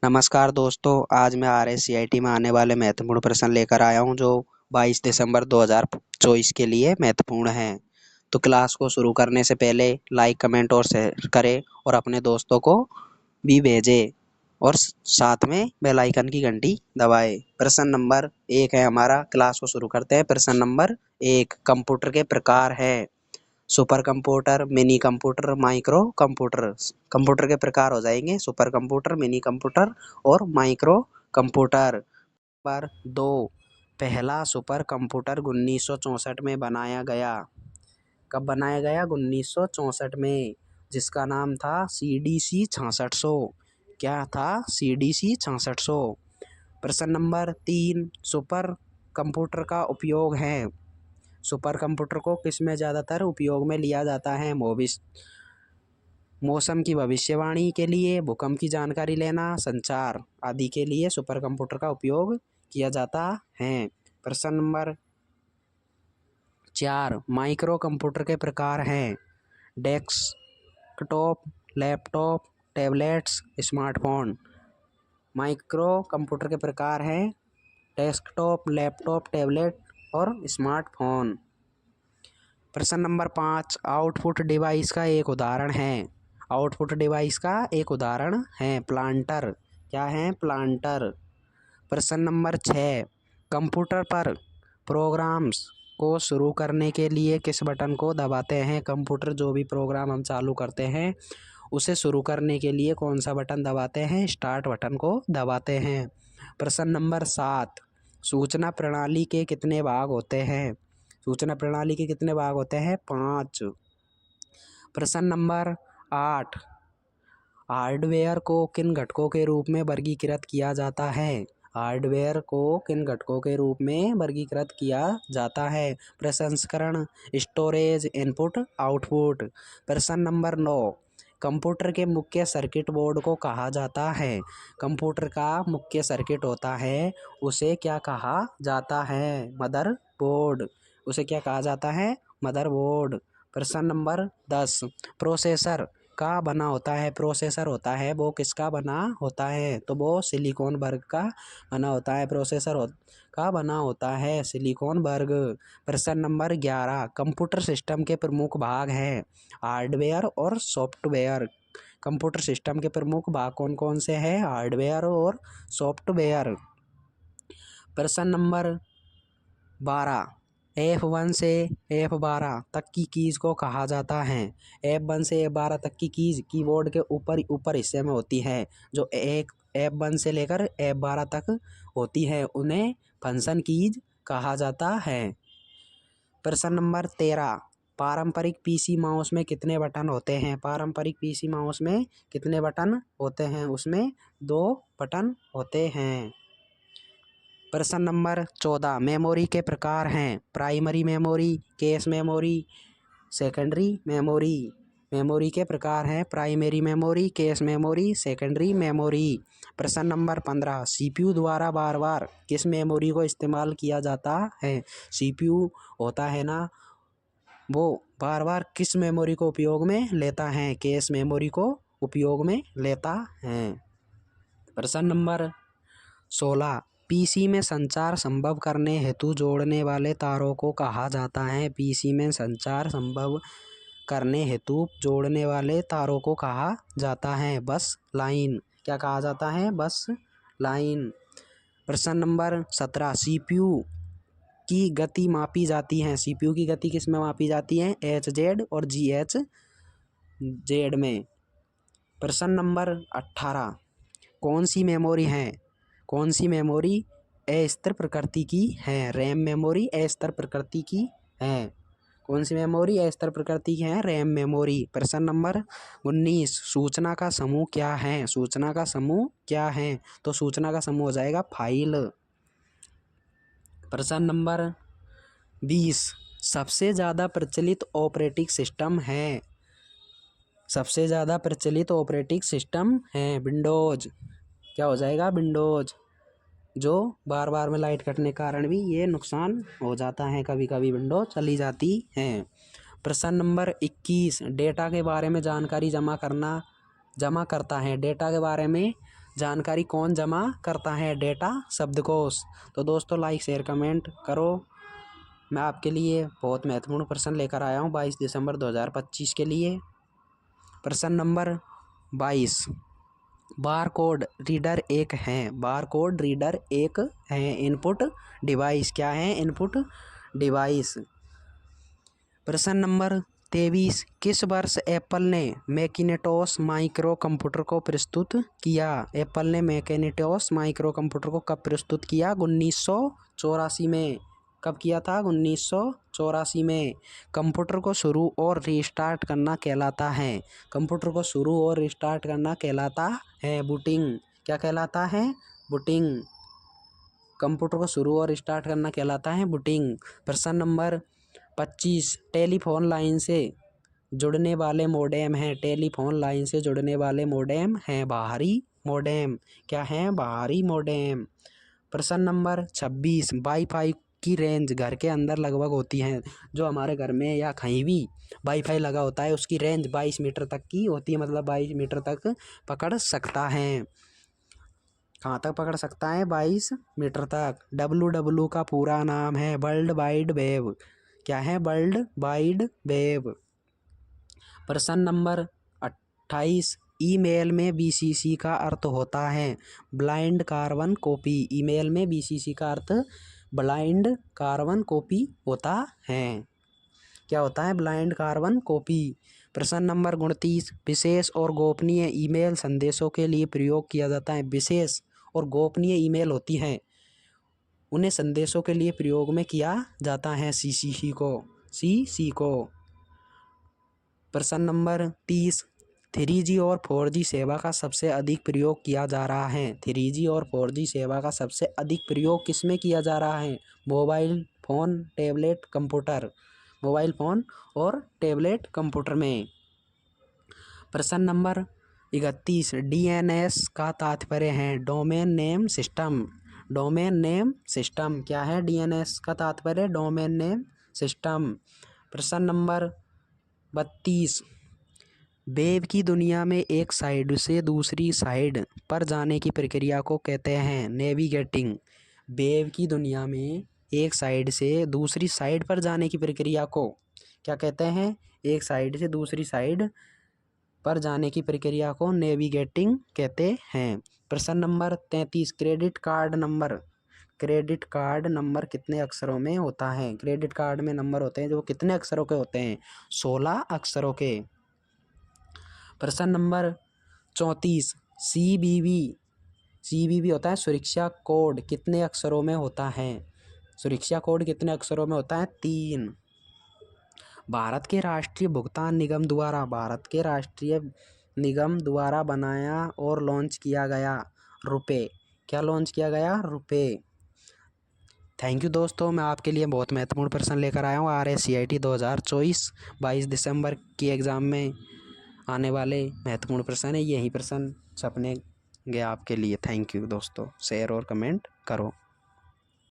नमस्कार दोस्तों, आज मैं RSCIT में आने वाले महत्वपूर्ण प्रश्न लेकर आया हूं जो 22 दिसंबर 2024 के लिए महत्वपूर्ण हैं। तो क्लास को शुरू करने से पहले लाइक, कमेंट और शेयर करें और अपने दोस्तों को भी भेजें और साथ में बेल आइकन की घंटी दबाएं। प्रश्न नंबर 1 है हमारा। क्लास को शुरू करते हैं। प्रश्न नंबर 1, कंप्यूटर के प्रकार है। Super computer, mini computer, micro computer. Computer के प्रकार हो जाएंगे सुपर कंप्यूटर, मिनी कंप्यूटर और माइक्रो कंप्यूटर। नंबर 2, पहला सुपर कंप्यूटर 1964 में बनाया गया। कब बनाया गया? 1964 में, जिसका नाम था CDC 6600। क्या था? CDC 6600। प्रश्न नंबर 3, सुपर कंप्यूटर का उपयोग है। सुपर कंप्यूटर को किस में ज़्यादातर उपयोग में लिया जाता है? मौसम की भविष्यवाणी के लिए, भूकंप की जानकारी लेना, संचार आदि के लिए सुपर कंप्यूटर का उपयोग किया जाता है। प्रश्न नंबर 4, माइक्रो कंप्यूटर के प्रकार हैं। Desktop, laptop, tablets, smartphone. Micro computer के प्रकार हैं डेस्कटॉप, लैपटॉप, टैबलेट और स्मार्टफोन। प्रश्न नंबर 5, आउटपुट डिवाइस का एक उदाहरण है। आउटपुट डिवाइस का एक उदाहरण है प्लांटर। क्या है? प्लांटर। प्रश्न नंबर 6, कंप्यूटर पर प्रोग्राम्स को शुरू करने के लिए किस बटन को दबाते हैं? कंप्यूटर जो भी प्रोग्राम हम चालू करते हैं उसे शुरू करने के लिए कौन सा बटन दबाते हैं? स्टार्ट बटन को दबाते हैं। प्रश्न नंबर 7, सूचना प्रणाली के कितने भाग होते हैं? सूचना प्रणाली के कितने भाग होते हैं? 5। प्रश्न नंबर 8, हार्डवेयर को किन घटकों के रूप में वर्गीकृत किया जाता है? हार्डवेयर को किन घटकों के रूप में वर्गीकृत किया जाता है? प्रसंस्करण, स्टोरेज, इनपुट, आउटपुट। प्रश्न नंबर 9, कंप्यूटर के मुख्य सर्किट बोर्ड को कहा जाता है। कंप्यूटर का मुख्य सर्किट होता है उसे क्या कहा जाता है? मदरबोर्ड। उसे क्या कहा जाता है? मदरबोर्ड। प्रश्न नंबर 10, प्रोसेसर का बना होता है। प्रोसेसर होता है वो किसका बना होता है? तो वो सिलिकॉन वर्ग का बना होता है। का बना होता है सिलिकॉन वर्ग। प्रश्न नंबर 11, कंप्यूटर सिस्टम के प्रमुख भाग हैं। हार्डवेयर और सॉफ्टवेयर। कंप्यूटर सिस्टम के प्रमुख भाग कौन कौन से हैं? हार्डवेयर और सॉफ्टवेयर। प्रश्न नंबर 12, F1 से F12 तक की कीज को कहा जाता है। F1 से F12 तक की कीज कीबोर्ड के ऊपर हिस्से में होती है। जो एक F1 से लेकर F12 तक होती है उन्हें फंक्शन कीज कहा जाता है। प्रश्न नंबर 13, पारंपरिक PC माउस में कितने बटन होते हैं? पारंपरिक PC माउस में कितने बटन होते हैं? उसमें 2 बटन होते हैं। प्रश्न नंबर 14, मेमोरी के प्रकार हैं। Primary memory, cache memory, secondary memory. Memory के प्रकार हैं primary memory, cache memory, secondary memory. प्रश्न नंबर 15, CPU द्वारा बार बार किस मेमोरी को इस्तेमाल किया जाता है? CPU होता है ना, वो बार बार किस मेमोरी को उपयोग में लेता है? कैश मेमोरी को उपयोग में लेता है। प्रश्न नंबर 16, PC में संचार संभव करने हेतु जोड़ने वाले तारों को कहा जाता है। PC में संचार संभव करने हेतु जोड़ने वाले तारों को कहा जाता है बस लाइन। क्या कहा जाता है? बस लाइन। प्रश्न नंबर 17, CPU की गति मापी जाती है। CPU की गति किस में मापी जाती है? HZ और GHZ में। प्रश्न नंबर 18, कौन सी मेमोरी है? कौन सी मेमोरी अस्थिर प्रकृति की है? रैम मेमोरी अस्थिर प्रकृति की है। कौन सी मेमोरी अस्थिर प्रकृति की है? RAM memory. प्रश्न नंबर 19, सूचना का समूह क्या है? सूचना का समूह क्या है? तो सूचना का समूह हो जाएगा फाइल। प्रश्न नंबर 20, सबसे ज़्यादा प्रचलित ऑपरेटिंग सिस्टम है। सबसे ज़्यादा प्रचलित ऑपरेटिंग सिस्टम है विंडोज़। क्या हो जाएगा? विंडोज़। जो बार बार में लाइट कटने के कारण भी ये नुकसान हो जाता है, कभी कभी विंडो चली जाती है। प्रश्न नंबर 21, डेटा के बारे में जानकारी जमा करता है। डेटा के बारे में जानकारी कौन जमा करता है? डेटा शब्दकोश। तो दोस्तों लाइक शेयर कमेंट करो। मैं आपके लिए बहुत महत्वपूर्ण प्रश्न लेकर आया हूँ 22 दिसंबर 2025 के लिए। प्रश्न नंबर 22। बारकोड रीडर एक है। बारकोड रीडर एक है। इनपुट डिवाइस क्या है? Input device. प्रश्न नंबर 23। किस वर्ष एप्पल ने मैकिनेटोश माइक्रो कंप्यूटर को प्रस्तुत किया? एप्पल ने मैकिनेटोश माइक्रो कंप्यूटर को कब प्रस्तुत किया? 1984 में। कब किया था? 1984 में। कंप्यूटर को शुरू और रिस्टार्ट करना कहलाता है। कंप्यूटर को शुरू और रिस्टार्ट करना कहलाता है बूटिंग। क्या कहलाता है? बूटिंग। कंप्यूटर को शुरू और रिस्टार्ट करना कहलाता है बूटिंग। प्रश्न नंबर 25। टेलीफोन लाइन से जुड़ने वाले मोडेम हैं। टेलीफोन लाइन से जुड़ने वाले मोडेम हैं बाहरी मोडेम। क्या है? बाहरी मोडेम। प्रश्न नंबर 26। वाईफाई की रेंज घर के अंदर लगभग होती है। जो हमारे घर में या कहीं भी वाईफाई लगा होता है उसकी रेंज 22 मीटर तक की होती है। मतलब 22 मीटर तक पकड़ सकता है। कहाँ तक पकड़ सकता है? 22 मीटर तक। WWW का पूरा नाम है वर्ल्ड वाइड वेब। क्या है? World wide web. प्रश्न नंबर 28। ईमेल में BCC का अर्थ होता है ब्लाइंड कार्बन कॉपी। ईमेल में BCC का अर्थ ब्लाइंड कार्बन कॉपी होता है। क्या होता है? Blind carbon copy. प्रश्न नंबर 29। विशेष और गोपनीय ईमेल संदेशों के लिए प्रयोग किया जाता है। विशेष और गोपनीय ईमेल होती हैं उन्हें संदेशों के लिए प्रयोग में किया जाता है CC को। प्रश्न नंबर 30। 3G और 4G सेवा का सबसे अधिक प्रयोग किया जा रहा है। 3G और 4G सेवा का सबसे अधिक प्रयोग किसमें किया जा रहा है? Mobile phone, tablet, computer. Mobile phone और टैबलेट कंप्यूटर में। प्रश्न नंबर 31। DNS का तात्पर्य है domain name system. Domain name system. क्या है? DNS का तात्पर्य डोमेन नेम सिस्टम। प्रश्न नंबर 32। वेब की दुनिया में एक साइट से दूसरी साइट पर जाने की प्रक्रिया को कहते हैं नेविगेटिंग। वेब की दुनिया में एक साइट से दूसरी साइट पर जाने की प्रक्रिया को क्या कहते हैं? एक साइट से दूसरी साइट पर जाने की प्रक्रिया को नेविगेटिंग कहते हैं। प्रश्न नंबर 33। क्रेडिट कार्ड नंबर कितने अक्षरों में होता है? क्रेडिट कार्ड में नंबर होते हैं जो कितने अक्षरों के होते हैं? 16 अक्षरों के। प्रश्न नंबर 34। CVV होता है सुरक्षा कोड कितने अक्षरों में होता है? सुरक्षा कोड कितने अक्षरों में होता है? 3। भारत के राष्ट्रीय भुगतान निगम द्वारा बनाया और लॉन्च किया गया रुपए। क्या लॉन्च किया गया? रुपए। थैंक यू दोस्तों। मैं आपके लिए बहुत महत्वपूर्ण प्रश्न लेकर आया हूँ। RSCIT 2024 22 दिसंबर की एग्ज़ाम में आने वाले महत्वपूर्ण प्रश्न है। यही प्रश्न छपने गए आपके लिए। थैंक यू दोस्तों। शेयर और कमेंट करो।